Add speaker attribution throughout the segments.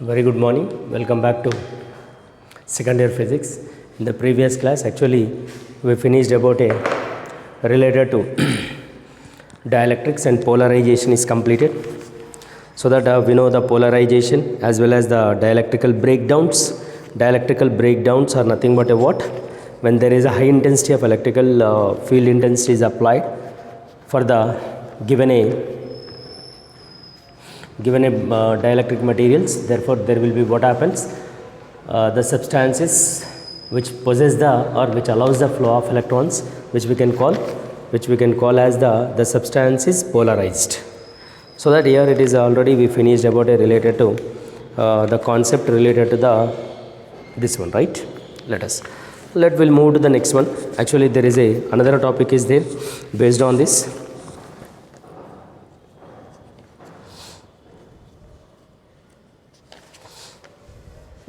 Speaker 1: Very good morning. Welcome back to second year physics. In the previous class, actually, we finished about a related to dielectrics and polarization is completed. So that we know the polarization as well as the dialectrical breakdowns. Dialectrical breakdowns are nothing but a what? When there is a high intensity of electrical field intensity is applied for the given a dielectric materials, therefore there will be what happens, the substances which possess the or which allows the flow of electrons, which we can call as the substance is polarized. So that here it is already we finished about a related to the concept related to the this one, right? We'll move to the next one. Actually there is another topic is there based on this.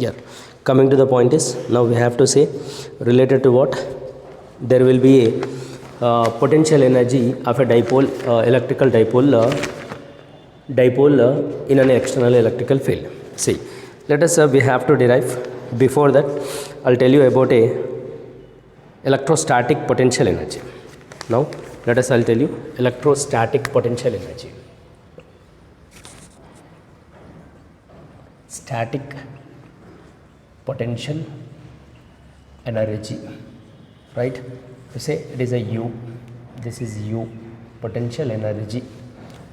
Speaker 1: Yeah, coming to the point is, now we have to say related to what? There will be a potential energy of a dipole, electrical dipole in an external electrical field. See, let us we have to derive. Before that, I'll tell you about a electrostatic potential energy. Now, I'll tell you electrostatic potential energy. Static potential energy, right? You say it is a U, this is U, potential energy.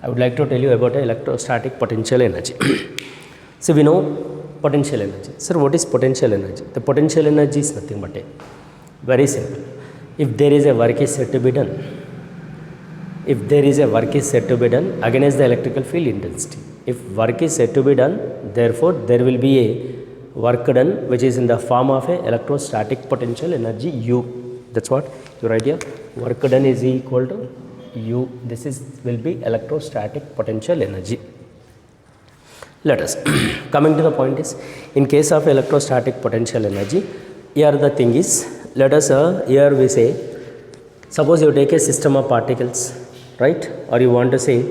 Speaker 1: I would like to tell you about electrostatic potential energy. So we know potential energy. Sir, what is potential energy? The potential energy is nothing but a very simple. If there is a work is said to be done, against the electrical field intensity. If work is said to be done, therefore there will be a work done which is in the form of a electrostatic potential energy U. That's what you write here. Work done is equal to U. This will be electrostatic potential energy. Let us coming to the point is, in case of electrostatic potential energy, here the thing is, let us here we say, suppose you take a system of particles, right? Or you want to say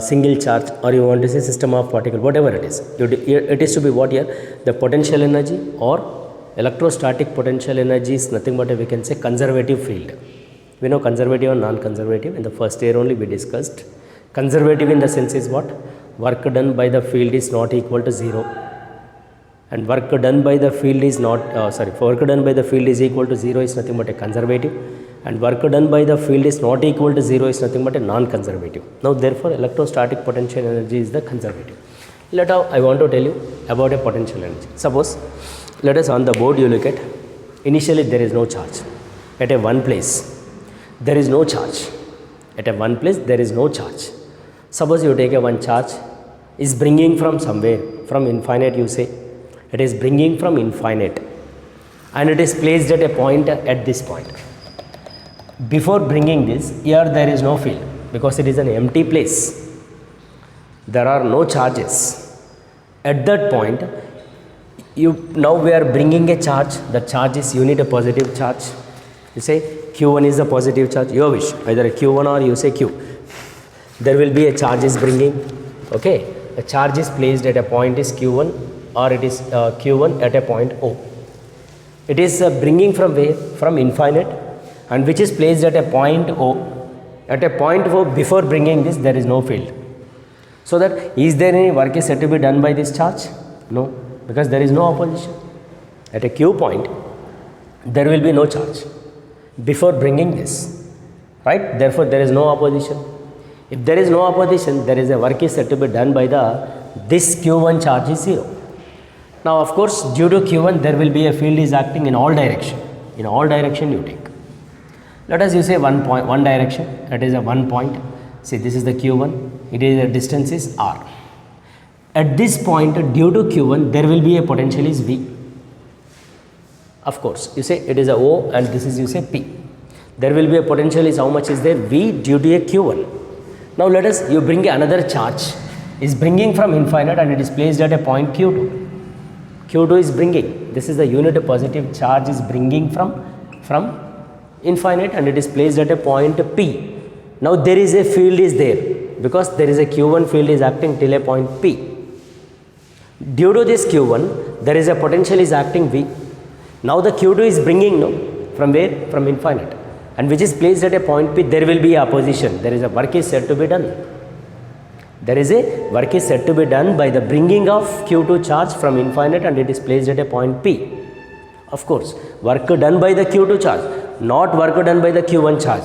Speaker 1: single charge, or you want to say system of particle, whatever it is. It is to be what here? The potential energy or electrostatic potential energy is nothing but we can say conservative field. We know conservative or non-conservative. In the first year only we discussed. Conservative in the sense is what? Work done by the field is not equal to 0. And work done by the field is not, work done by the field is equal to 0 is nothing but a conservative. And work done by the field is not equal to 0 is nothing but a non-conservative. Now therefore electrostatic potential energy is the conservative. I want to tell you about a potential energy. Suppose, let us on the board you look at, initially there is no charge. At a one place, there is no charge. At a one place, there is no charge. Suppose you take a one charge, is bringing from somewhere, from infinite you say. It is bringing from infinite. And it is placed at a point at this point. Before bringing this, here there is no field because it is an empty place. There are no charges. At that point, now we are bringing a charge. The charge is, you need a positive charge. You say Q1 is the positive charge. Your wish, either a Q1 or you say Q. There will be a charge is bringing. Okay, a charge is placed at a point is Q1 or it is Q1 at a point O. It is bringing from where? From infinite. And which is placed at a point O. At a point O, before bringing this, there is no field. So that, is there any work is said to be done by this charge? No, because there is no opposition. At a Q point, there will be no charge before bringing this, right? Therefore, there is no opposition. If there is no opposition, there is a work is said to be done by this Q1 charge is 0. Now, of course, due to Q1, there will be a field is acting in all direction. In all direction you take. Let us you say one direction, that is a 1 point. See, this is the Q1, it is the distance is R. At this point, due to Q1, there will be a potential is V. Of course, you say it is a O and this is you say P. There will be a potential is how much is there? V due to a Q1. Now let us, you bring another charge, is bringing from infinite and it is placed at a point Q2. Q2 is bringing, this is the unit positive charge is bringing from infinite and it is placed at a point P. Now there is a field is there because there is a Q1 field is acting till a point P. Due to this Q1, there is a potential is acting V. Now the Q2 is bringing, no, from where? From infinite, and which is placed at a point P. There will be a opposition. There is a work is said to be done. There is a work is said to be done by the bringing of Q2 charge from infinite, and it is placed at a point P. Of course, work done by the Q2 charge, not work done by the Q1 charge.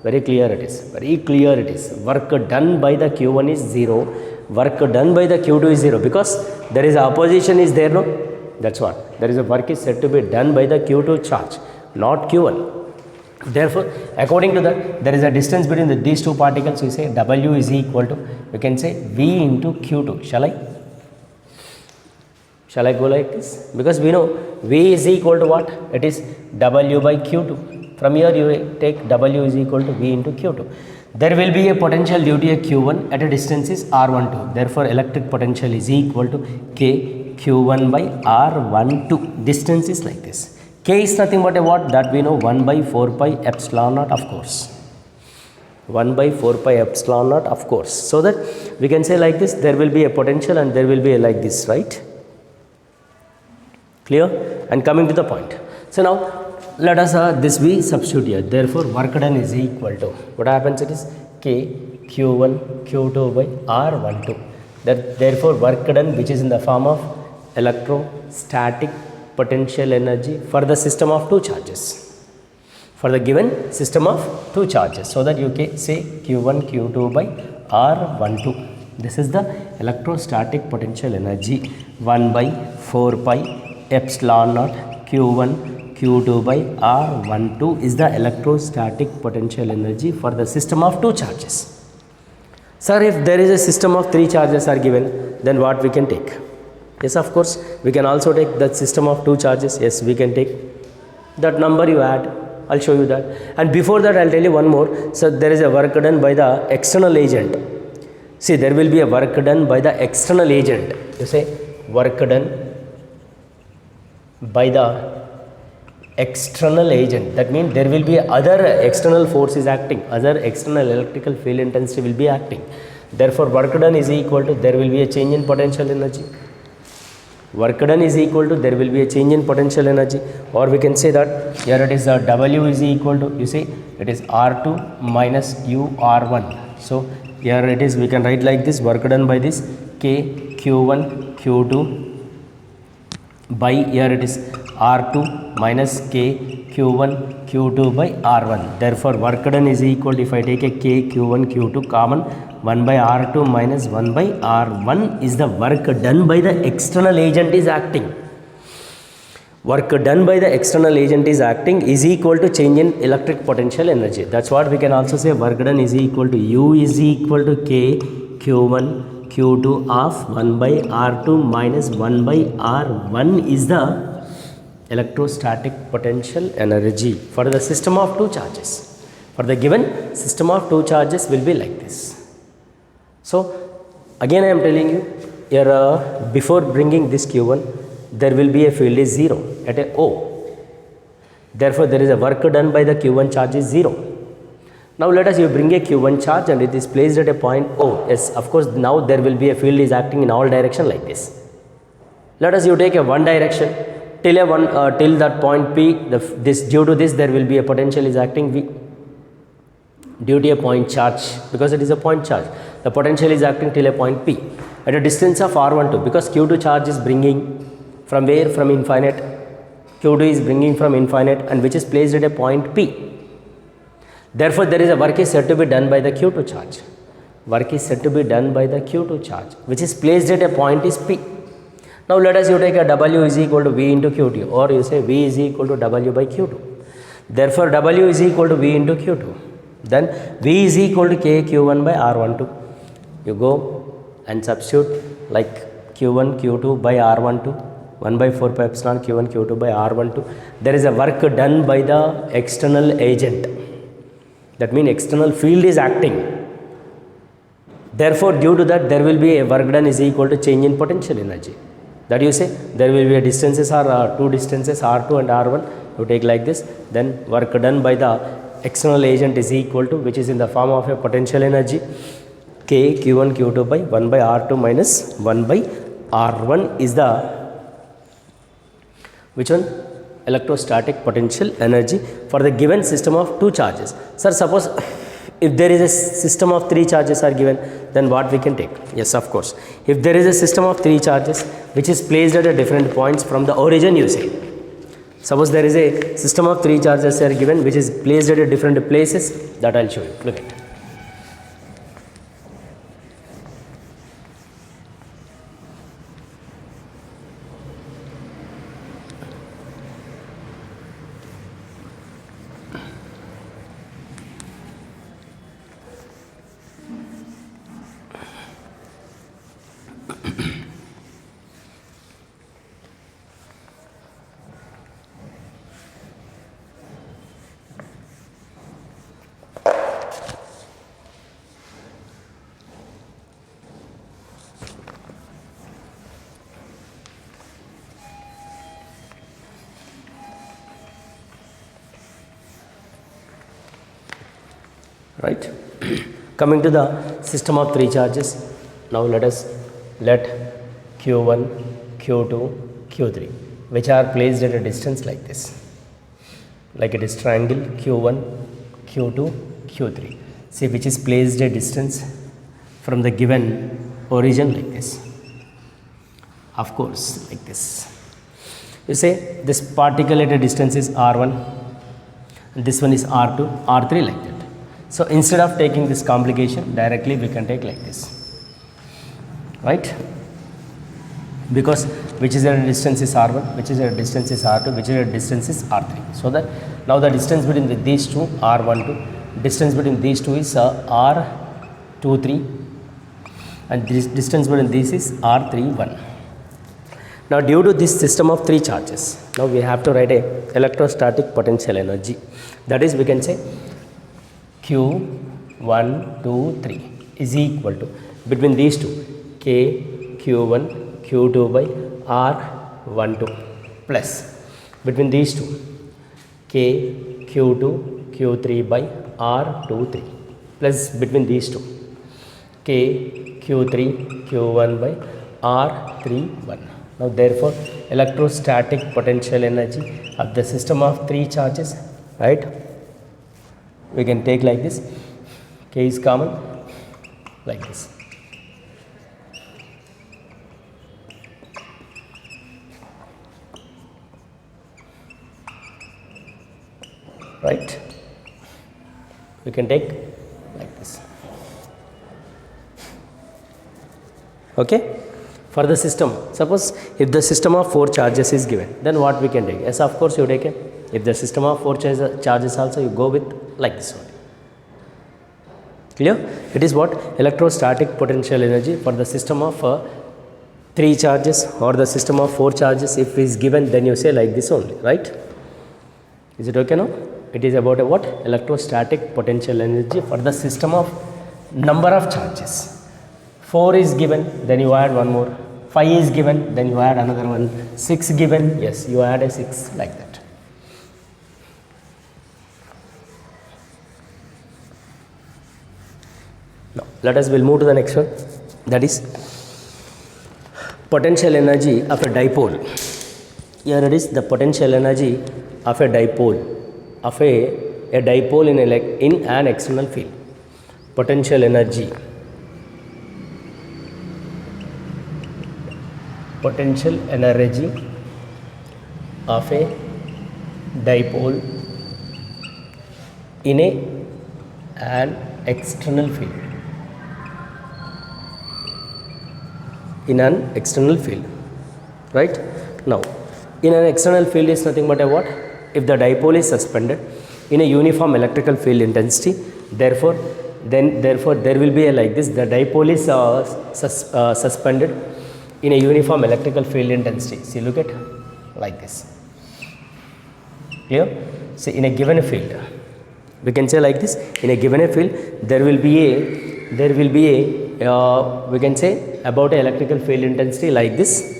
Speaker 1: Very clear it is. Very clear it is. Work done by the Q1 is 0. Work done by the Q2 is 0, because there is a opposition is there, no? That's what. There is a work is said to be done by the Q2 charge, not Q1. Therefore, according to that, there is a distance between these two particles. We say W is equal to, we can say V into Q2. Shall I? Shall I go like this? Because we know V is equal to what? It is W by Q2. From here you take W is equal to V into Q2. There will be a potential due to a Q1 at a distance is R12. Therefore, electric potential is equal to K Q1 by R12. Distance is like this. K is nothing but a what? That we know 1 by 4 pi epsilon naught, of course. 1 by 4 pi epsilon naught, of course. So that we can say like this, there will be a potential and there will be a like this, right? Clear? And coming to the point. So now, let us this be substitute here. Therefore, work done is equal to, what happens it is K Q1 Q2 by R12. Therefore, work done, which is in the form of electrostatic potential energy for the system of two charges. For the given system of two charges. So that you can say Q1 Q2 by R12. This is the electrostatic potential energy 1 by 4 pi epsilon naught Q1 Q2 by R12 is the electrostatic potential energy for the system of two charges. Sir, if there is a system of three charges are given, then what we can take? Yes, of course, we can also take that system of two charges. Yes, we can take that number you add. I'll show you that. And before that, I'll tell you one more. So, there is a work done by the external agent. See, there will be a work done by the external agent. You say work done by the external agent. That means there will be other external forces acting, other external electrical field intensity will be acting. Therefore, work done is equal to, there will be a change in potential energy. Work done is equal to, there will be a change in potential energy, or we can say that here it is W is equal to, you see it is R2 minus U R1. So here it is, we can write like this, work done by this K Q1 Q2 by, here it is R2 minus K Q1 Q2 by R1. Therefore, work done is equal to, if I take a K Q1 Q2 common, 1 by R2 minus 1 by R1 is the work done by the external agent is acting. Work done by the external agent is acting is equal to change in electric potential energy. That's what we can also say, work done is equal to U is equal to K Q1 Q2 of 1 by R2 minus 1 by R1 is the electrostatic potential energy for the system of two charges. For the given system of two charges will be like this. So again I am telling you here before bringing this Q1, there will be a field is 0 at a O. Therefore, there is a work done by the Q1 charge is 0. Now let us you bring a Q1 charge and it is placed at a point O. Yes, of course, now there will be a field is acting in all direction like this. Let us you take a one direction till till that point P. Due to this there will be a potential is acting V. Due to a point charge, because it is a point charge, the potential is acting till a point P at a distance of R12, because Q2 charge is bringing from where? From infinite. Q2 is bringing from infinite, and which is placed at a point P. Therefore, there is a work is said to be done by the Q2 charge. Work is said to be done by the Q2 charge, which is placed at a point is P. Now let us you take a W is equal to V into Q2, or you say V is equal to W by Q2. Therefore, W is equal to V into Q2. Then V is equal to K Q1 by R12. You go and substitute like Q1 Q2 by R12, 1 by 4 pi epsilon Q1 Q2 by R12. There is a work done by the external agent. That means external field is acting. Therefore, due to that there will be a work done is equal to change in potential energy. That you say there will be a distances are two distances R2 and R1. You take like this. Then work done by the external agent is equal to, which is in the form of a potential energy K Q1 Q2 by 1 by R2 minus 1 by R1 is the which one? Electrostatic potential energy for the given system of two charges. Sir, suppose if there is a system of three charges are given, then what we can take? Yes, of course. If there is a system of three charges which is placed at a different points from the origin, you say. Suppose there is a system of three charges are given which is placed at a different places, that I'll show you. Look at it. Right. Coming to the system of three charges, now let Q1, Q2, Q3 which are placed at a distance like this, like it is triangle Q1, Q2, Q3. See, which is placed a distance from the given origin like this, of course like this. You say this particle at a distance is R1 and this one is R2, R3 like that. So instead of taking this complication, directly we can take like this, right? Because which is at a distance is R1, which is at a distance is R2, which is at a distance is R3. So that now the distance between these two R12, distance between these two is R23, and this distance between these is R31. Now due to this system of three charges, now we have to write a electrostatic potential energy. That is, we can say Q1, 2, 3 is equal to, between these two, K Q1 Q2 by R12 plus between these two, K Q2 Q3 by R23 plus between these two, K Q3 Q1 by R31. Now therefore electrostatic potential energy of the system of three charges, right? We can take like this, K is common like this. Right? We can take like this. Okay? For the system, suppose if the system of four charges is given, then what we can take? Yes, of course you take it. If the system of four charges also, you go with like this one. Clear? It is what? Electrostatic potential energy for the system of three charges or the system of four charges. If it is given, then you say like this only, right? Is it okay now? It is about a what? Electrostatic potential energy for the system of number of charges. 4 is given, then you add one more. 5 is given, then you add another one. 6 given, yes, you add a 6 like that. Now, we'll move to the next one. That is potential energy of a dipole. Here it is the potential energy of a dipole. Of a dipole in an external field. Potential energy. Potential energy of a dipole in an external field. In an external field, right? Now, in an external field is nothing but a what? If the dipole is suspended in a uniform electrical field intensity, therefore there will be a like this. The dipole is suspended in a uniform electrical field intensity. See, look at like this. Clear? See, in a given field, we can say like this. In a given field, there will be a we can say about a electrical field intensity like this.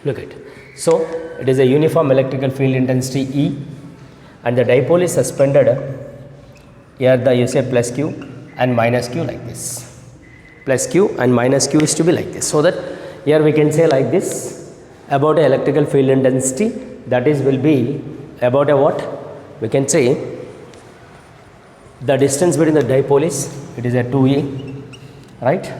Speaker 1: Look at. So it is a uniform electrical field intensity E, and the dipole is suspended. Here you say plus Q and minus Q like this. plus q and minus q is to be like this. So that here we can say like this about a electrical field intensity, that is will be about a what? We can say the distance between the dipole is, it is a 2e, right?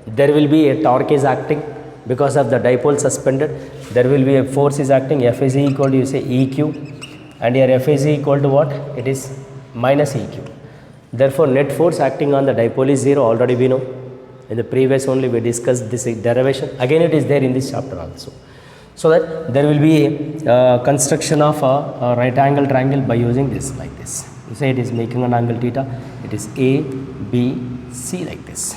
Speaker 1: There will be a torque is acting because of the dipole suspended. There will be a force is acting, F is equal to, you say EQ, and here F is equal to what? It is minus EQ. Therefore net force acting on the dipole is 0, already we know. In the previous only we discussed this derivation. Again it is there in this chapter also. So that there will be a construction of a right angle triangle by using this like this. You say it is making an angle theta, it is A, B, C like this.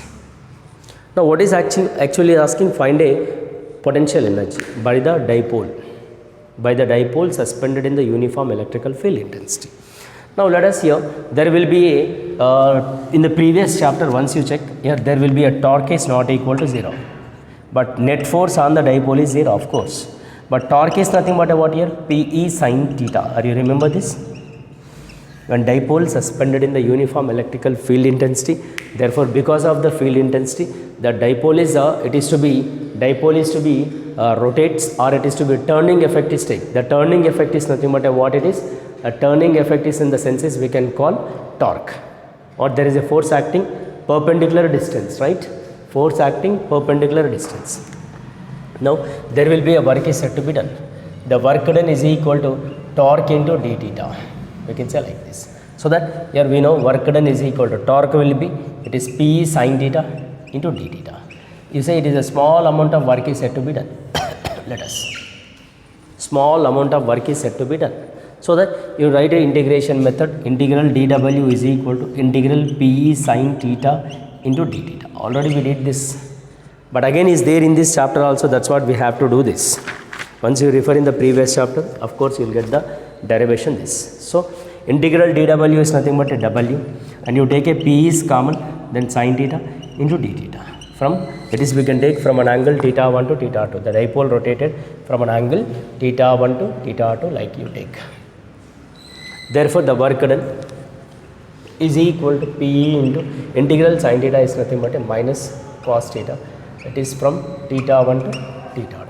Speaker 1: Now what is actually asking, find a potential energy by the dipole suspended in the uniform electrical field intensity. Now let us here, there will be a, in the previous chapter once you check, here there will be a torque is not equal to 0. But net force on the dipole is 0 of course. But torque is nothing but what here? Pe sin theta. Are you remember this? When dipole suspended in the uniform electrical field intensity, therefore because of the field intensity, the dipole is rotates, or it is to be turning effect is take. The turning effect is nothing but what it is? A turning effect is in the senses we can call torque, or there is a force acting perpendicular distance, right? Force acting perpendicular distance. Now there will be a work is said to be done. The work done is equal to torque into d theta. We can say like this. So that here we know work done is equal to torque will be, it is P sin theta into d theta. You say it is a small amount of work is said to be done. Let us. Small amount of work is said to be done. So that you write an integration method, integral dw is equal to integral P sin theta into d theta. Already we did this, but again is there in this chapter also. That's what we have to do this. Once you refer in the previous chapter, of course you will get the derivation this. So integral dw is nothing but a w, and you take a P is common, then sin theta into d theta. From it is we can take from an angle theta 1 to theta 2. The dipole rotated from an angle theta 1 to theta 2 like you take. Therefore the work done is equal to P into integral sin theta is nothing but a minus cos theta. It is from theta 1 to theta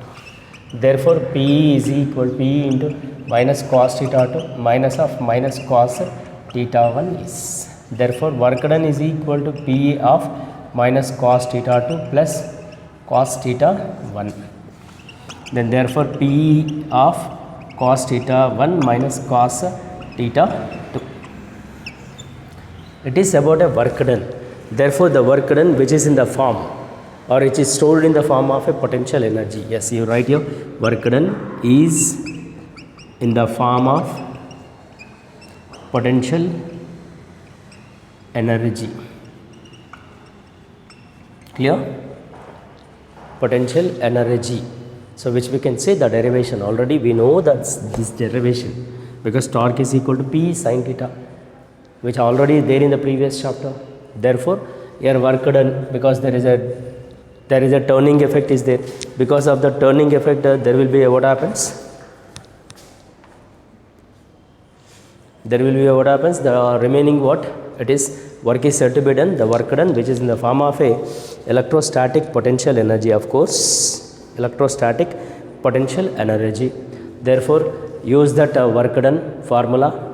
Speaker 1: 2. Therefore P is equal to P into minus cos theta 2 minus of minus cos theta 1 is. Therefore work done is equal to P of minus cos theta 2 plus cos theta 1. Then therefore P of cos theta 1 minus cos theta 2. It is about a work done. Therefore the work done which is in the form, or it is stored in the form of a potential energy. Yes, you write here work done is in the form of potential energy. Clear? Potential energy. So which we can say the derivation, already we know that this derivation, because torque is equal to P sin theta, which already is there in the previous chapter. Therefore here work done, because there is a turning effect is there. Because of the turning effect there will be a what happens? There will be a what happens? The remaining what? It is work is said to be done. The work done which is in the form of a electrostatic potential energy, of course. Electrostatic potential energy. Therefore use that work done formula,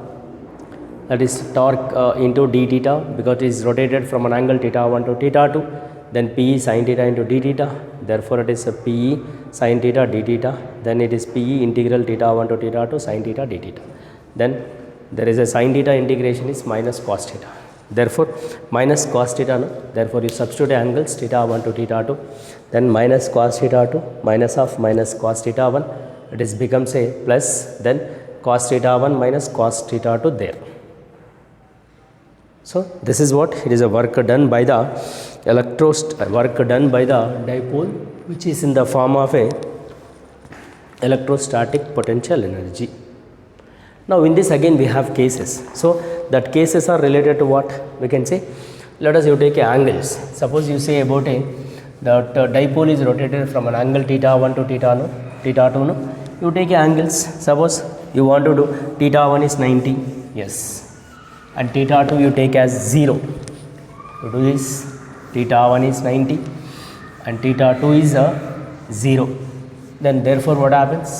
Speaker 1: that is torque into d theta, because it is rotated from an angle theta 1 to theta 2, then P sin theta into d theta. Therefore it is a P sin theta d theta, then it is P integral theta 1 to theta 2 sin theta d theta. Then there is a sin theta integration is minus cos theta. Therefore minus cos theta, no? Therefore you substitute angles theta 1 to theta 2, then minus cos theta 2 minus of minus cos theta 1, it is becomes a plus, then cos theta 1 minus cos theta 2 there. So this is what it is, a work done by the work done by the dipole, which is in the form of a electrostatic potential energy. Now in this again we have cases. So that cases are related to what? We can say, let us you take angles. Suppose you say about that dipole is rotated from an angle theta 1 to theta 2, no? You take angles. Suppose you want to do theta 1 is 90, yes, and theta 2 you take as 0. You do this, theta 1 is 90 and theta 2 is 0. Then therefore what happens?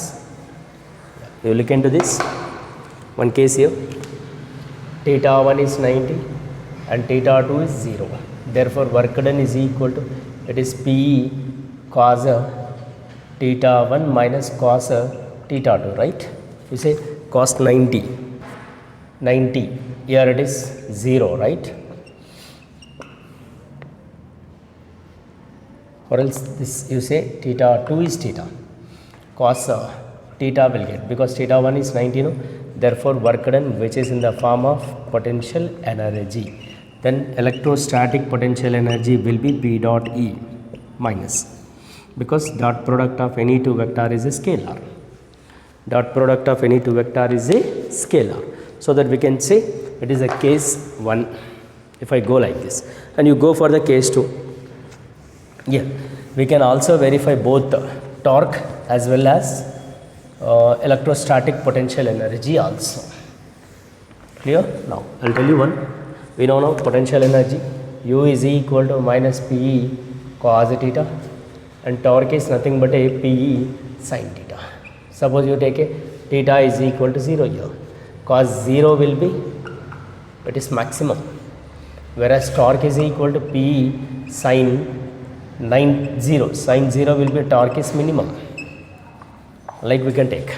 Speaker 1: You look into this one case here, theta 1 is 90 and theta 2 is 0. Therefore work done is equal to, it is Pe cos theta 1 minus cos theta 2, right? You say cos 90, here it is 0, right? Or else this you say theta 2 is theta, cos theta will get, because theta 1 is 90, no? Therefore work done, which is in the form of potential energy, then electrostatic potential energy will be P dot E minus, because dot product of any two vector is a scalar. Dot product of any two vector is a scalar. So that we can say it is a case 1 if I go like this, and you go for the case 2. Yeah, we can also verify both torque as well as electrostatic potential energy also. Clear? Now I will tell you one. We know now potential energy, U is equal to minus Pe cos theta, and torque is nothing but a Pe sin theta. Suppose you take a theta is equal to 0 here, cos 0 will be, it is maximum, whereas torque is equal to Pe sin 0, sin 0 will be torque is minimum, like we can take.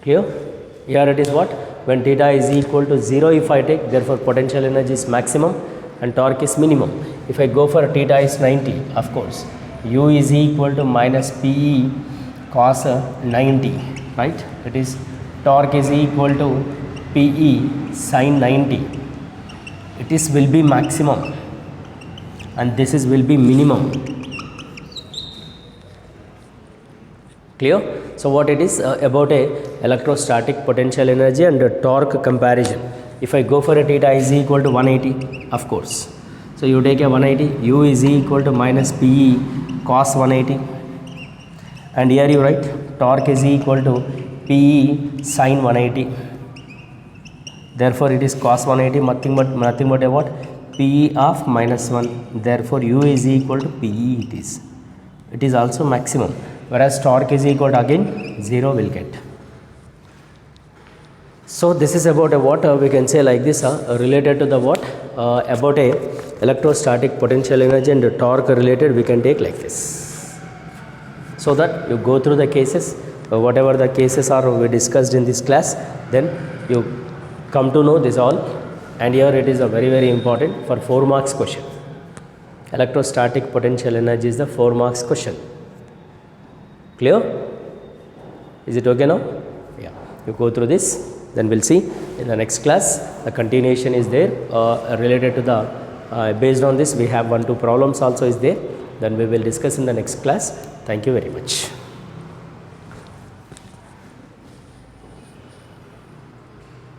Speaker 1: Clear? Here it is what? When theta is equal to 0 if I take, therefore potential energy is maximum and torque is minimum. If I go for theta is 90, of course, U is equal to minus Pe cos 90, right? It is torque is equal to Pe sin 90. It is will be maximum and this is will be minimum. Clear? So what it is about a electrostatic potential energy and a torque comparison. If I go for a theta is equal to 180, of course. So you take a 180, U is equal to minus Pe cos 180, and here you write torque is equal to Pe sin 180. Therefore it is cos 180, nothing but a what? Pe of minus 1. Therefore U is equal to Pe it is. It is also maximum, whereas torque is equal to again 0 will get. So this is about a what we can say like this related to the what about a electrostatic potential energy and the torque related we can take like this. So that you go through the cases, whatever the cases are we discussed in this class, then you come to know this all. And here it is a very important for 4 marks question. Electrostatic potential energy is the 4 marks question. Clear? Is it okay now? Yeah. You go through this, then we'll see in the next class. The continuation is there related to the based on this we have 1-2 problems also is there. Then we will discuss in the next class. Thank you very much.